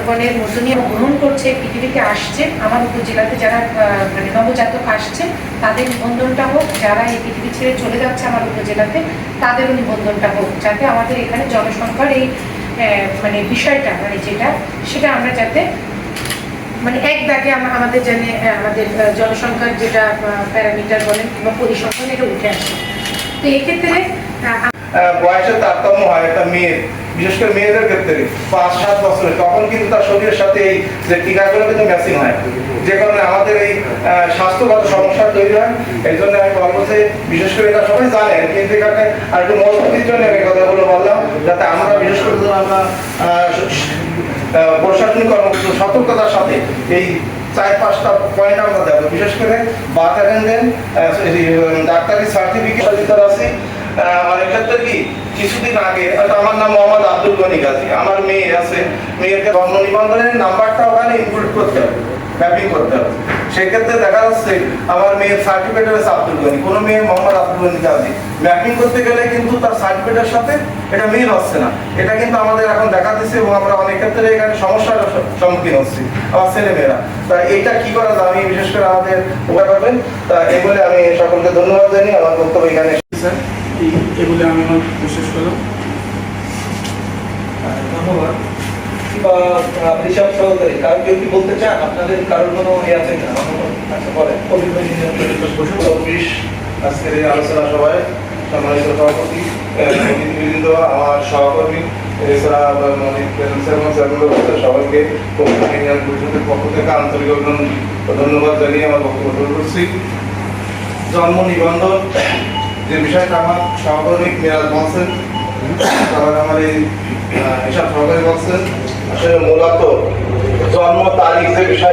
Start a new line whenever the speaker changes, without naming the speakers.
জনগণের নতুনই গ্রহণ করছে, পৃথিবীতে আসছে, আমার উপজেলাতে যারা মানে নবজাতক আসছে তাদের নিবন্ধনটা হোক, যারা এই পৃথিবী ছেড়ে চলে যাচ্ছে আমার উপজেলাতে তাদেরও নিবন্ধনটা হোক, যাতে আমাদের এখানে জনসংখ্যার এই মানে বিষয়টা মানে যেটা সেটা আমরা যাতে মানে এক দাগে আমাদের জানে আমাদের জনসংখ্যার যেটা প্যারামিটার বলেন কিংবা পরিসংখ্যান এটা উঠে আসে। তো এক্ষেত্রে
বয়সের তারতম্য হয় একটা মেয়ের, বিশেষ করে মেয়েদের ক্ষেত্রে 5-7 বছরের, তখন কিন্তু তার শরীরের সাথে এই যে টিকাগুলো কিন্তু ম্যাচিং হয়, যে কারণে আমাদের এই স্বাস্থ্যগত সমস্যা তৈরি হয়। এই জন্য আমি বলবো যে বিশেষ করে এটা সবাই জানেন, কিন্তু এখানে আর একটু মজবুতির জন্য এই কথাগুলো বললাম, যাতে আমরা বিশেষ করে আমরা প্রশাসনিক কর্মকর্তা সতর্কতার সাথে এই 4-5টা পয়েন্ট আমরা দেবো। বিশেষ করে বার্থ অ্যাটেন্ডেন্ট, ডাক্তারি সার্টিফিকেট আছে। অনেক ক্ষেত্রে কি কিছুদিন আগে আমার নাম মোহাম্মদ আব্দুল গনি গাজী, আমার মেয়ে আছে, মেয়েকে জন্ম নিবন্ধনের নাম্বারটা ওখানে ইনক্লুড করতে হবে, ম্যাপিং করতে হবে। সেক্ষেত্রে দেখা যাচ্ছে আমার মেয়ের সার্টিফিকেট আছে আব্দুল গনি, কোনো মেয়ে মোহাম্মদ আব্দুল গনি গাজী, ম্যাপিং করতে গেলে কিন্তু তার সার্টিফিকেটের সাথে এটা মিল হচ্ছে না। এটা কিন্তু আমাদের এখন দেখা দিচ্ছে এবং আমরা অনেক ক্ষেত্রে এখানে সমস্যার সম্মুখীন হচ্ছি আমার ছেলেমেয়েরা। তা এইটা কি করা যায়, আমি বিশেষ করে আমাদের উপকার পাবেন। তা এগুলো আমি সকলকে ধন্যবাদ জানিয়ে আমার বক্তব্য এখানে
এগুলি আমি আমার বিশেষ করলাম।
ধন্যবাদ। হিসাব সহকারী কারণ কেউ কি বলতে চান, আপনাদের কারোর কোনো আছে না? আচ্ছা বলেন।
আজকের এই আলোচনা সভায় সম্মানিত সভাপতি, অতিথিবৃন্দ, আমার সহকর্মী, এছাড়া অনেক সবাইকে পরিষদের পক্ষ থেকে আন্তরিক ধন্যবাদ জানিয়ে আমার বক্তব্য শুরু করছি। জন্ম নিবন্ধন যে বিষয়টা আমার সহকর্মী মিরাজ বলছেন, তারপরে আমার এই হিসাব সহকারী বলছেন, আসলে মূলত জন্ম তারিখ যে বিষয়